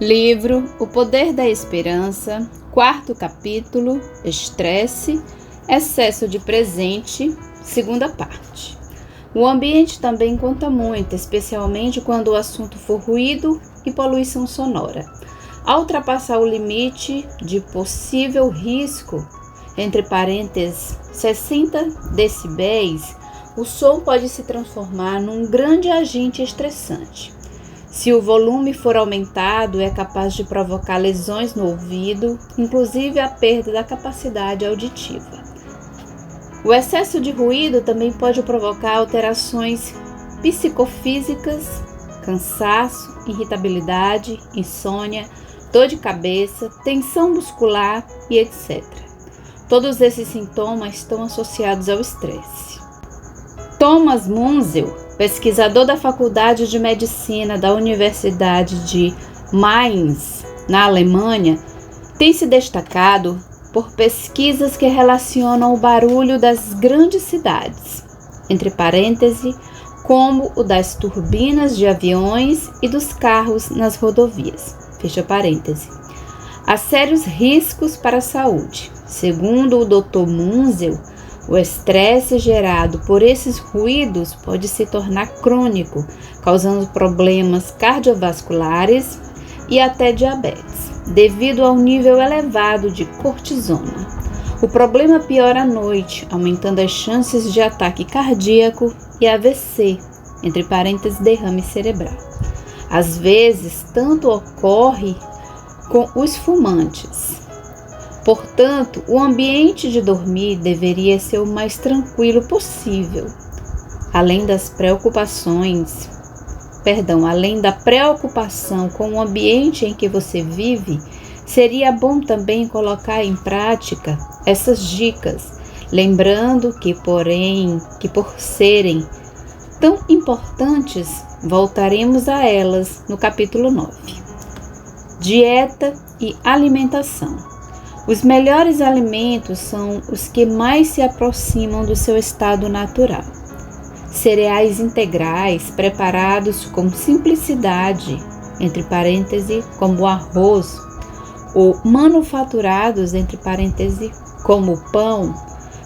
Livro O Poder da Esperança, 4º capítulo, Estresse, Excesso de Presente, 2ª parte. O ambiente também conta muito, especialmente quando o assunto for ruído e poluição sonora. Ao ultrapassar o limite de possível risco, entre parênteses 60 decibéis, o som pode se transformar num grande agente estressante. Se o volume for aumentado, é capaz de provocar lesões no ouvido, inclusive a perda da capacidade auditiva. O excesso de ruído também pode provocar alterações psicofísicas, cansaço, irritabilidade, insônia, dor de cabeça, tensão muscular e etc. Todos esses sintomas estão associados ao estresse. Thomas Munzel, pesquisador da Faculdade de Medicina da Universidade de Mainz, na Alemanha, tem se destacado por pesquisas que relacionam o barulho das grandes cidades, entre parênteses, como o das turbinas de aviões e dos carros nas rodovias, fecha parênteses, a sérios riscos para a saúde. Segundo o Dr. Munzel, o estresse gerado por esses ruídos pode se tornar crônico, causando problemas cardiovasculares e até diabetes, devido ao nível elevado de cortisona. O problema piora à noite, aumentando as chances de ataque cardíaco e AVC, entre parênteses, derrame cerebral. Às vezes, tanto ocorre com os fumantes. Portanto, o ambiente de dormir deveria ser o mais tranquilo possível. Além da preocupação com o ambiente em que você vive, seria bom também colocar em prática essas dicas, lembrando que por serem tão importantes, voltaremos a elas no capítulo 9. Dieta e alimentação. Os melhores alimentos são os que mais se aproximam do seu estado natural. Cereais integrais preparados com simplicidade, entre parênteses, como o arroz, ou manufaturados, entre parênteses, como o pão,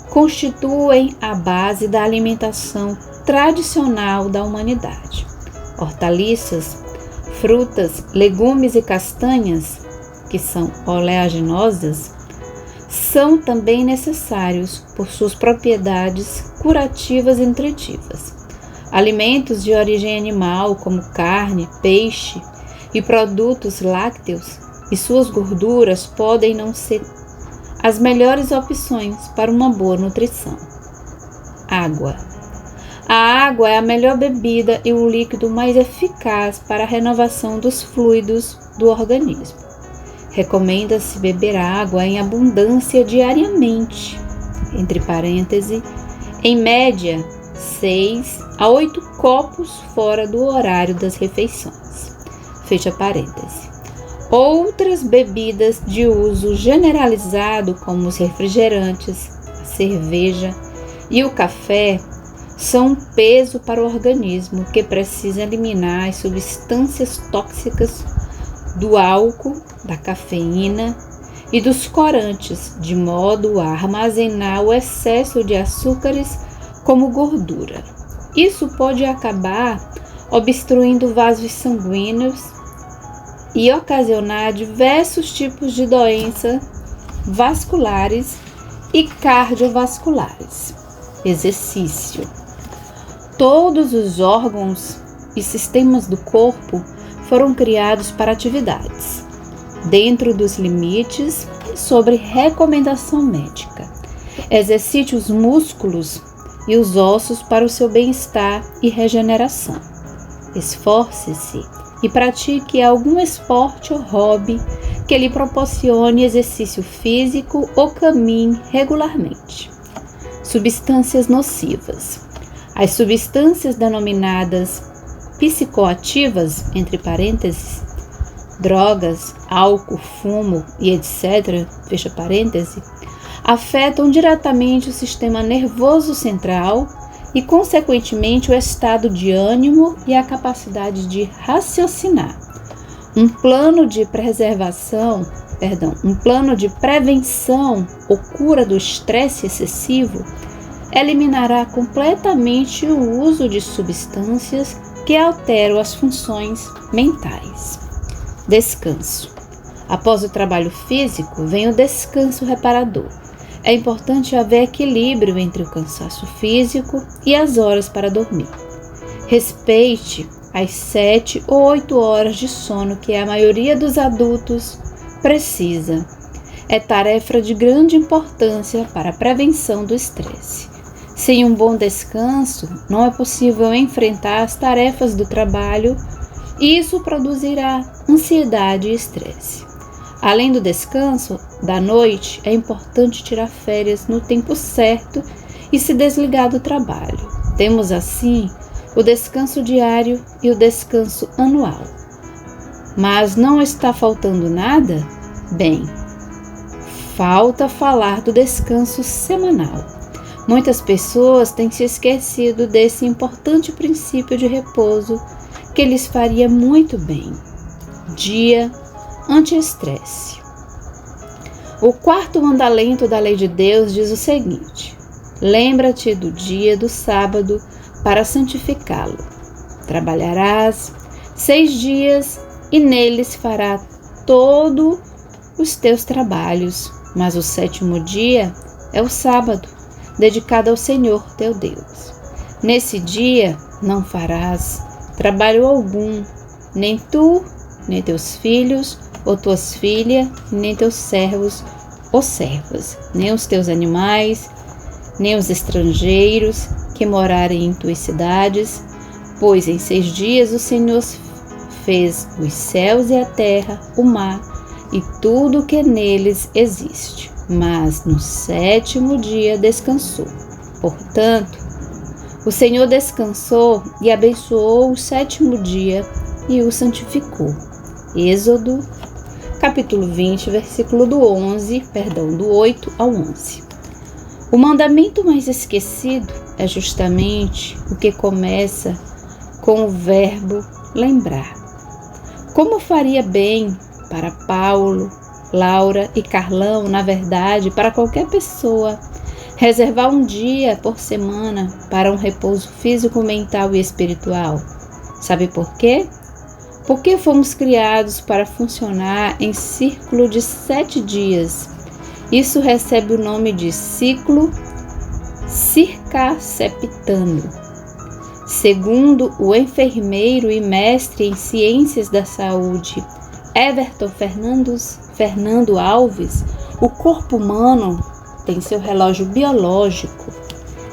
constituem a base da alimentação tradicional da humanidade. Hortaliças, frutas, legumes e castanhas, que são oleaginosas, são também necessários por suas propriedades curativas e nutritivas. Alimentos de origem animal, como carne, peixe e produtos lácteos e suas gorduras podem não ser as melhores opções para uma boa nutrição. Água. A água é a melhor bebida e o líquido mais eficaz para a renovação dos fluidos do organismo. Recomenda-se beber água em abundância diariamente, entre parênteses, em média 6 a 8 copos fora do horário das refeições, fecha parênteses. Outras bebidas de uso generalizado, como os refrigerantes, a cerveja e o café, são um peso para o organismo que precisa eliminar as substâncias tóxicas do álcool, da cafeína e dos corantes, de modo a armazenar o excesso de açúcares como gordura. Isso pode acabar obstruindo vasos sanguíneos e ocasionar diversos tipos de doenças vasculares e cardiovasculares. Exercício. Todos os órgãos e sistemas do corpo foram criados para atividades, dentro dos limites e sobre recomendação médica. Exercite os músculos e os ossos para o seu bem-estar e regeneração. Esforce-se e pratique algum esporte ou hobby que lhe proporcione exercício físico ou caminhe regularmente. Substâncias nocivas. As substâncias denominadas psicoativas, entre parênteses, drogas, álcool, fumo e etc., fecha parênteses, afetam diretamente o sistema nervoso central e, consequentemente, o estado de ânimo e a capacidade de raciocinar. Um plano de prevenção ou cura do estresse excessivo eliminará completamente o uso de substâncias que alteram as funções mentais. Descanso. Após o trabalho físico, vem o descanso reparador. É importante haver equilíbrio entre o cansaço físico e as horas para dormir. Respeite as 7 ou 8 horas de sono que a maioria dos adultos precisa. É tarefa de grande importância para a prevenção do estresse. Sem um bom descanso, não é possível enfrentar as tarefas do trabalho e isso produzirá ansiedade e estresse. Além do descanso da noite, é importante tirar férias no tempo certo e se desligar do trabalho. Temos assim o descanso diário e o descanso anual. Mas não está faltando nada? Bem, falta falar do descanso semanal. Muitas pessoas têm se esquecido desse importante princípio de repouso que lhes faria muito bem. Dia anti-estresse. O quarto mandamento da lei de Deus diz o seguinte: lembra-te do dia do sábado para santificá-lo. Trabalharás 6 dias e neles farás todos os teus trabalhos, mas o 7º dia é o sábado, dedicado ao Senhor teu Deus. Nesse dia não farás trabalho algum, nem tu, nem teus filhos ou tuas filhas, nem teus servos ou servas, nem os teus animais, nem os estrangeiros que morarem em tuas cidades, pois em 6 dias o Senhor fez os céus e a terra, o mar e tudo o que neles existe, mas no 7º dia descansou. Portanto, o Senhor descansou e abençoou o 7º dia e o santificou. Êxodo, capítulo 20, versículo do 8 ao 11. O mandamento mais esquecido é justamente o que começa com o verbo lembrar. Como faria bem para Paulo, Laura e Carlão, na verdade, para qualquer pessoa, reservar um dia por semana para um repouso físico, mental e espiritual. Sabe por quê? Porque fomos criados para funcionar em ciclo de 7 dias. Isso recebe o nome de ciclo circaseptano. Segundo o enfermeiro e mestre em ciências da saúde, Everton Fernando Alves, o corpo humano tem seu relógio biológico.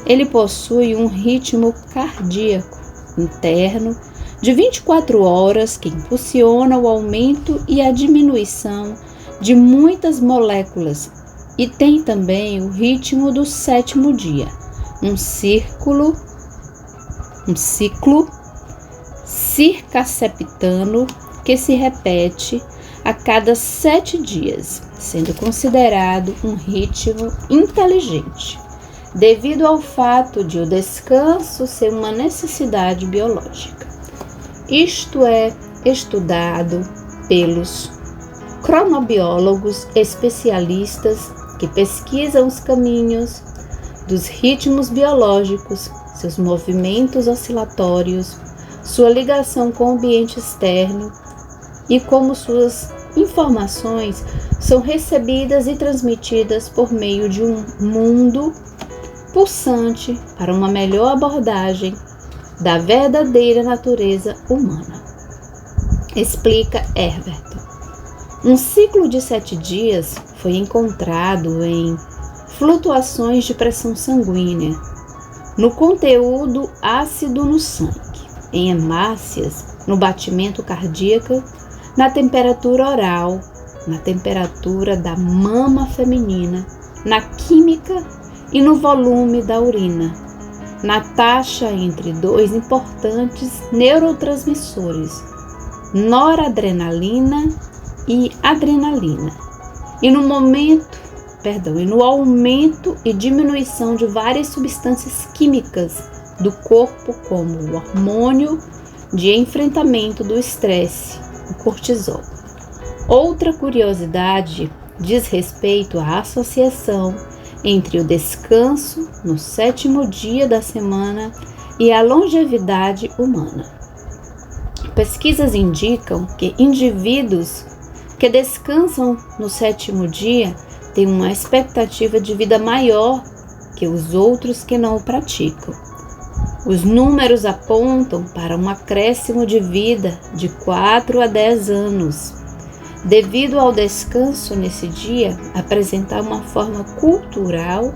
Ele possui um ritmo cardíaco interno de 24 horas que impulsiona o aumento e a diminuição de muitas moléculas e tem também o ritmo do 7º dia, um ciclo circaseptano que se repete a cada 7 dias, sendo considerado um ritmo inteligente, devido ao fato de o descanso ser uma necessidade biológica. Isto é estudado pelos cronobiólogos especialistas que pesquisam os caminhos dos ritmos biológicos, seus movimentos oscilatórios, sua ligação com o ambiente externo e como suas informações são recebidas e transmitidas por meio de um mundo pulsante para uma melhor abordagem da verdadeira natureza humana. Explica Everton. Um ciclo de 7 dias foi encontrado em flutuações de pressão sanguínea, no conteúdo ácido no sangue, em hemácias, no batimento cardíaco, na temperatura oral, na temperatura da mama feminina, na química e no volume da urina, na taxa entre 2 importantes neurotransmissores, noradrenalina e adrenalina, e no aumento e diminuição de várias substâncias químicas do corpo, como o hormônio de enfrentamento do estresse, o cortisol. Outra curiosidade diz respeito à associação entre o descanso no 7º dia da semana e a longevidade humana. Pesquisas indicam que indivíduos que descansam no 7º dia têm uma expectativa de vida maior que os outros que não o praticam. Os números apontam para um acréscimo de vida de 4 a 10 anos, devido ao descanso nesse dia apresentar uma forma cultural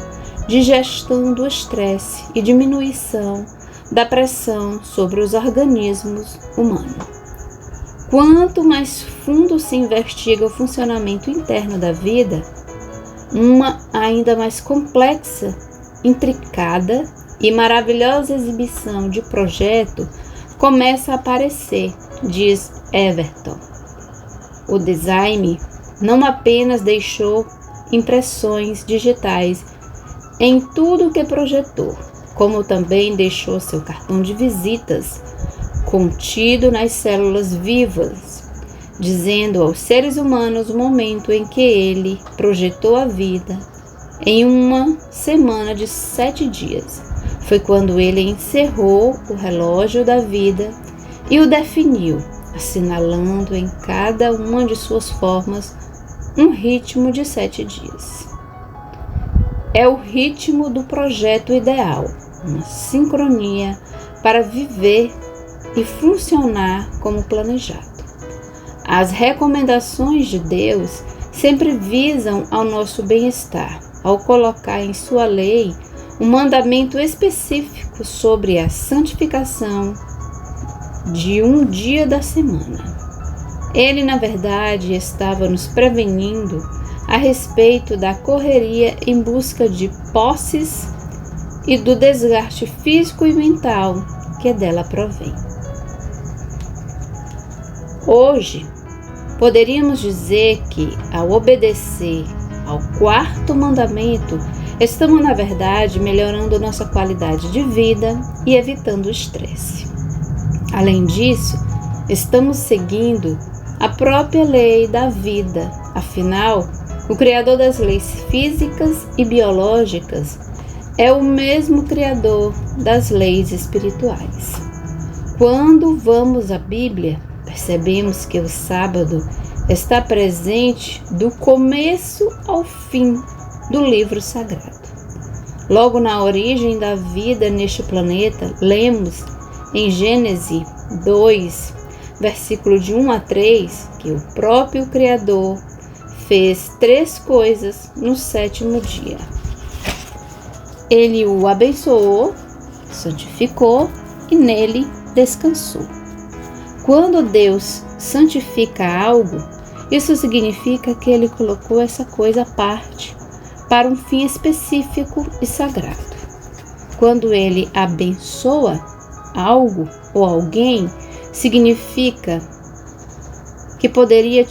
de gestão do estresse e diminuição da pressão sobre os organismos humanos. Quanto mais fundo se investiga o funcionamento interno da vida, uma ainda mais complexa, intricada e maravilhosa exibição de projeto começa a aparecer, diz Everton. O design não apenas deixou impressões digitais em tudo que projetou, como também deixou seu cartão de visitas contido nas células vivas, dizendo aos seres humanos o momento em que ele projetou a vida em uma semana de 7 dias. Foi quando ele encerrou o relógio da vida e o definiu, assinalando em cada uma de suas formas um ritmo de 7 dias. É o ritmo do projeto ideal, uma sincronia para viver e funcionar como planejado. As recomendações de Deus sempre visam ao nosso bem-estar, ao colocar em sua lei um mandamento específico sobre a santificação de um dia da semana. Ele, na verdade, estava nos prevenindo a respeito da correria em busca de posses e do desgaste físico e mental que dela provém. Hoje, poderíamos dizer que, ao obedecer ao 4º mandamento, estamos, na verdade, melhorando nossa qualidade de vida e evitando o estresse. Além disso, estamos seguindo a própria lei da vida. Afinal, o Criador das leis físicas e biológicas é o mesmo Criador das leis espirituais. Quando vamos à Bíblia, percebemos que o sábado está presente do começo ao fim do livro sagrado. Logo na origem da vida neste planeta, lemos em Gênesis 2, versículo de 1 a 3, que o próprio Criador fez 3 coisas no 7º dia. Ele o abençoou, santificou e nele descansou. Quando Deus santifica algo, isso significa que ele colocou essa coisa à parte para um fim específico e sagrado. Quando ele abençoa algo ou alguém, significa que poderia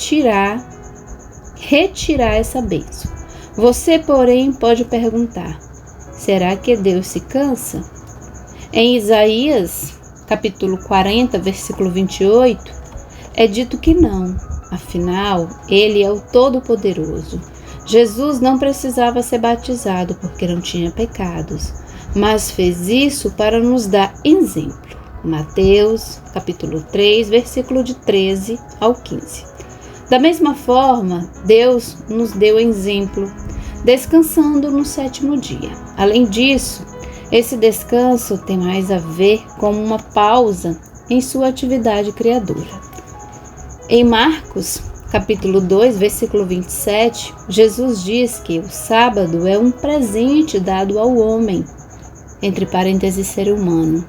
retirar essa bênção. Você, porém, pode perguntar: será que Deus se cansa? Em Isaías, capítulo 40, versículo 28, é dito que não. Afinal, ele é o Todo-Poderoso. Jesus não precisava ser batizado porque não tinha pecados, mas fez isso para nos dar exemplo. Mateus, capítulo 3, versículo de 13 ao 15. Da mesma forma, Deus nos deu exemplo, descansando no 7º dia. Além disso, esse descanso tem mais a ver com uma pausa em sua atividade criadora. Em Marcos, capítulo 2, versículo 27, Jesus diz que o sábado é um presente dado ao homem, entre parênteses, ser humano.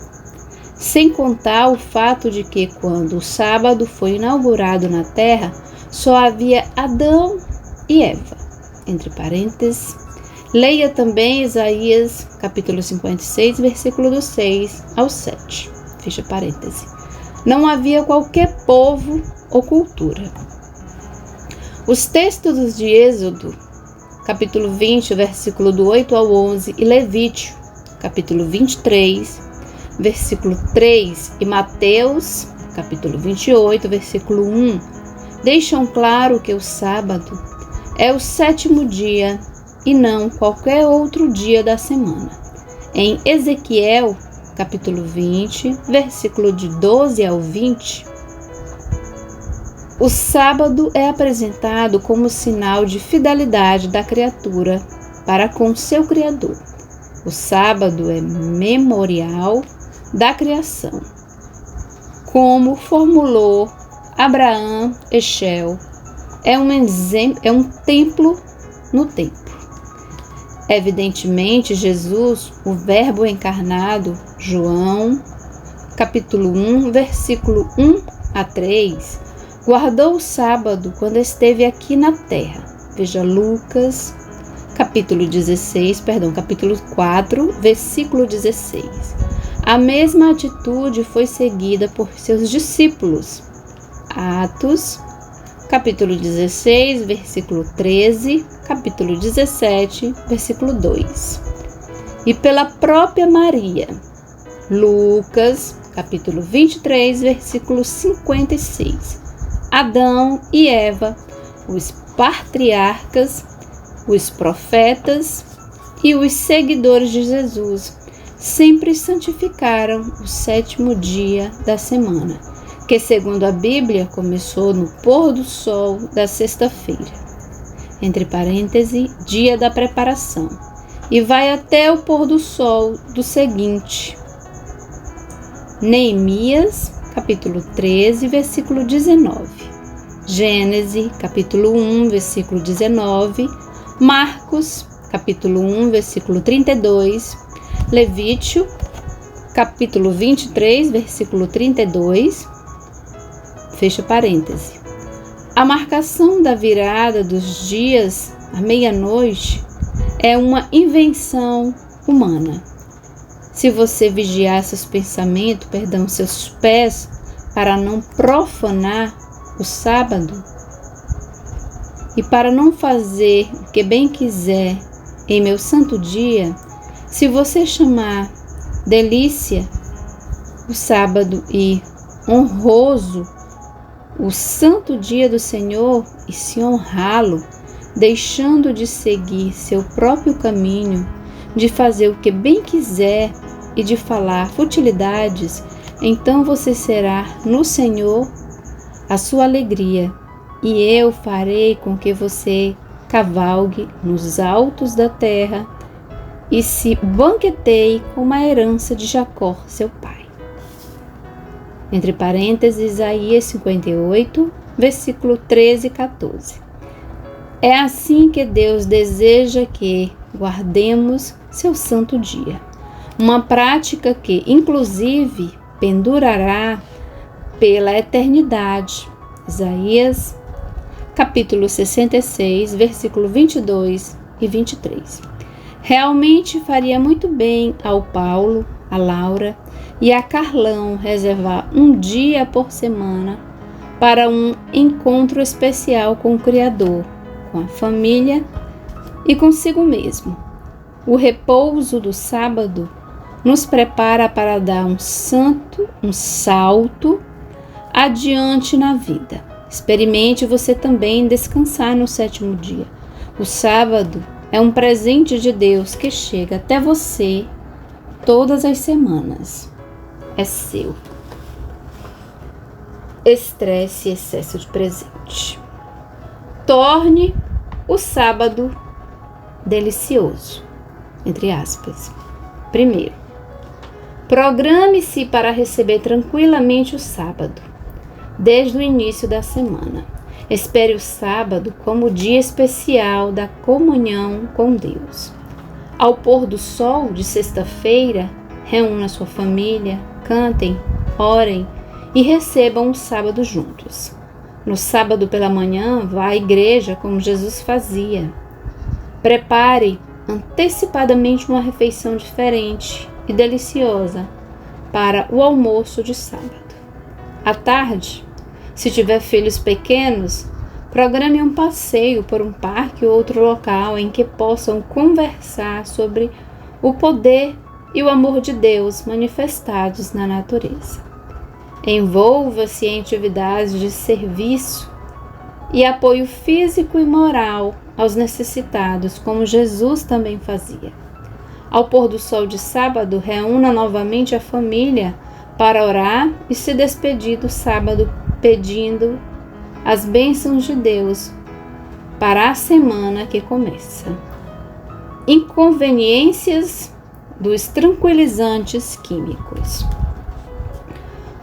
Sem contar o fato de que, quando o sábado foi inaugurado na terra, só havia Adão e Eva, entre parênteses. Leia também Isaías, capítulo 56, versículo do 6 ao 7, fecha parêntese. Não havia qualquer povo ou cultura. Os textos de Êxodo, capítulo 20, versículo do 8 ao 11, e Levítico, capítulo 23, versículo 3, e Mateus, capítulo 28, versículo 1, deixam claro que o sábado é o 7º dia e não qualquer outro dia da semana. Em Ezequiel, capítulo 20, versículo de 12 ao 20, o sábado é apresentado como sinal de fidelidade da criatura para com seu Criador. O sábado é memorial da criação, como formulou Abraham Heschel, é um templo no tempo. Evidentemente, Jesus, o Verbo encarnado, João, capítulo 1, versículo 1 a 3, guardou o sábado quando esteve aqui na terra. Veja Lucas, capítulo 4, versículo 16. A mesma atitude foi seguida por seus discípulos. Atos, capítulo 16, versículo 13, capítulo 17, versículo 2. E pela própria Maria. Lucas, capítulo 23, versículo 56. Adão e Eva, os patriarcas, os profetas e os seguidores de Jesus sempre santificaram o 7º dia da semana, que, segundo a Bíblia, começou no pôr do sol da sexta-feira, entre parênteses, dia da preparação, e vai até o pôr do sol do seguinte. Neemias, capítulo 13, versículo 19. Gênesis, capítulo 1, versículo 19. Marcos, capítulo 1, versículo 32. Levítico, capítulo 23, versículo 32. Fecha parêntese. A marcação da virada dos dias à meia-noite é uma invenção humana. Se você vigiar seus pensamentos, seus pés, para não profanar o sábado e para não fazer o que bem quiser em meu santo dia, se você chamar delícia o sábado e honroso o santo dia do Senhor e se honrá-lo, deixando de seguir seu próprio caminho, de fazer o que bem quiser e de falar futilidades, então você será no Senhor a sua alegria, e eu farei com que você cavalgue nos altos da terra e se banqueteie com a herança de Jacó, seu pai. Entre parênteses, Isaías 58, versículo 13 e 14. É assim que Deus deseja que guardemos seu santo dia. Uma prática que, inclusive, pendurará pela eternidade. Isaías, capítulo 66, versículo 22 e 23. Realmente faria muito bem ao Paulo, a Laura e a Carlão reservar um dia por semana para um encontro especial com o Criador, com a família e consigo mesmo. O repouso do sábado nos prepara para dar um salto adiante na vida. Experimente você também descansar no 7º dia. O sábado é um presente de Deus que chega até você todas as semanas. É seu. Estresse e excesso de presente. Torne o sábado delicioso, entre aspas. Primeiro, programe-se para receber tranquilamente o sábado, desde o início da semana. Espere o sábado como o dia especial da comunhão com Deus. Ao pôr do sol de sexta-feira, reúna sua família, cantem, orem e recebam o sábado juntos. No sábado pela manhã, vá à igreja como Jesus fazia. Prepare antecipadamente uma refeição diferente e deliciosa para o almoço de sábado. À tarde, se tiver filhos pequenos, programe um passeio por um parque ou outro local em que possam conversar sobre o poder e o amor de Deus manifestados na natureza. Envolva-se em atividades de serviço e apoio físico e moral aos necessitados, como Jesus também fazia. Ao pôr do sol de sábado, reúna novamente a família para orar e se despedir do sábado, pedindo as bênçãos de Deus para a semana que começa. Inconveniências dos tranquilizantes químicos.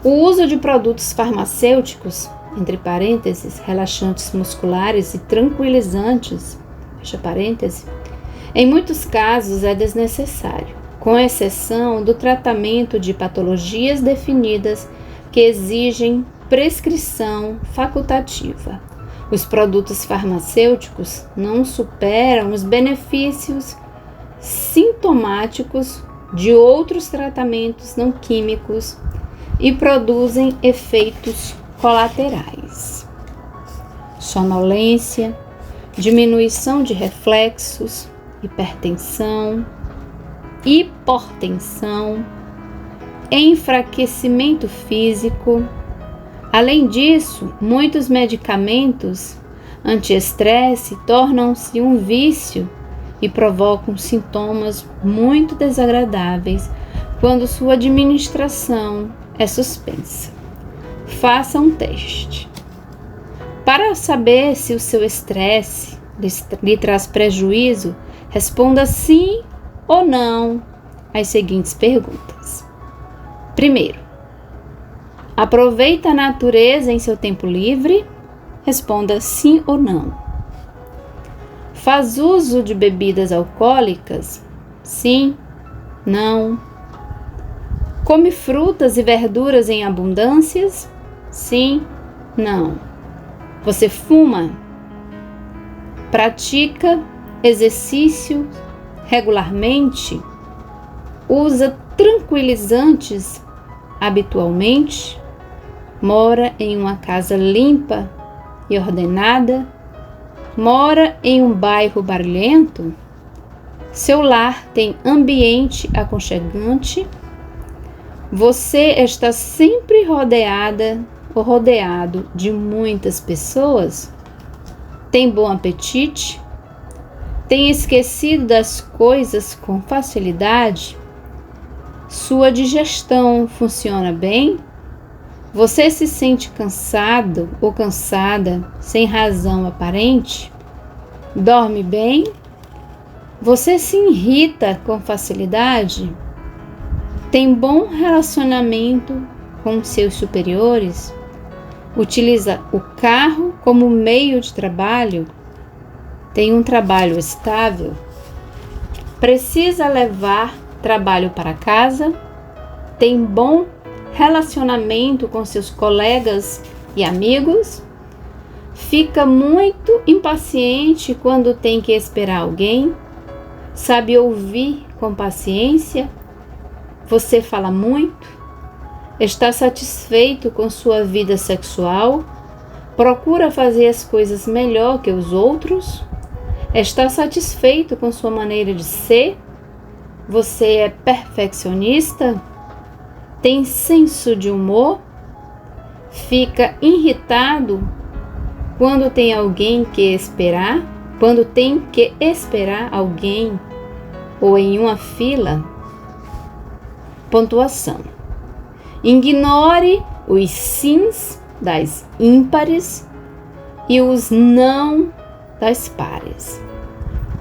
O uso de produtos farmacêuticos, entre parênteses, relaxantes musculares e tranquilizantes, fecha parênteses, em muitos casos é desnecessário, com exceção do tratamento de patologias definidas que exigem prescrição facultativa. Os produtos farmacêuticos não superam os benefícios sintomáticos de outros tratamentos não químicos e produzem efeitos colaterais. Sonolência, diminuição de reflexos, hipertensão, hipotensão, enfraquecimento físico. Além disso, muitos medicamentos anti-estresse tornam-se um vício e provocam sintomas muito desagradáveis quando sua administração é suspensa. Faça um teste. Para saber se o seu estresse lhe traz prejuízo, responda sim ou não às seguintes perguntas. Primeiro, aproveita a natureza em seu tempo livre? Responda sim ou não. Faz uso de bebidas alcoólicas? Sim, não. Come frutas e verduras em abundâncias? Sim, não. Você fuma? Pratica exercício regularmente? Usa tranquilizantes habitualmente? Mora em uma casa limpa e ordenada? Mora em um bairro barulhento? Seu lar tem ambiente aconchegante? Você está sempre rodeada ou rodeado de muitas pessoas? Tem bom apetite? Tem esquecido das coisas com facilidade? Sua digestão funciona bem? Você se sente cansado ou cansada sem razão aparente? Dorme bem? Você se irrita com facilidade? Tem bom relacionamento com seus superiores? Utiliza o carro como meio de trabalho? Tem um trabalho estável? Precisa levar trabalho para casa? Tem bom relacionamento com seus colegas e amigos? Fica muito impaciente quando tem que esperar alguém? Sabe ouvir com paciência? Você fala muito? Está satisfeito com sua vida sexual? Procura fazer as coisas melhor que os outros? Está satisfeito com sua maneira de ser? Você é perfeccionista? Tem senso de humor? Fica irritado quando tem alguém que esperar? Quando tem que esperar alguém ou em uma fila? Pontuação. Ignore os sims das ímpares e os não das pares.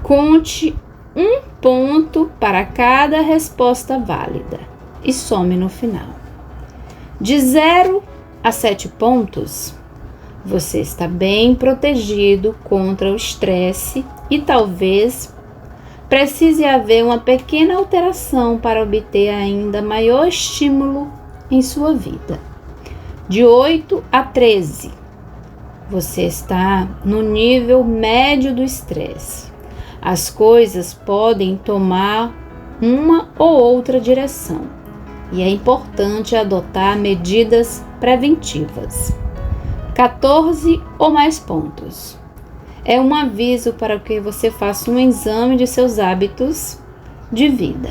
Conte um ponto para cada resposta válida e some no final. De 0 a 7 pontos, você está bem protegido contra o estresse e talvez precise haver uma pequena alteração para obter ainda maior estímulo em sua vida. De 8 a 13, você está no nível médio do estresse. As coisas podem tomar uma ou outra direção e é importante adotar medidas preventivas. 14 ou mais pontos. É um aviso para que você faça um exame de seus hábitos de vida,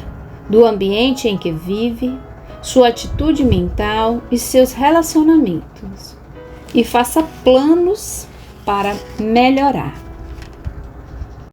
do ambiente em que vive, sua atitude mental e seus relacionamentos, e faça planos para melhorar.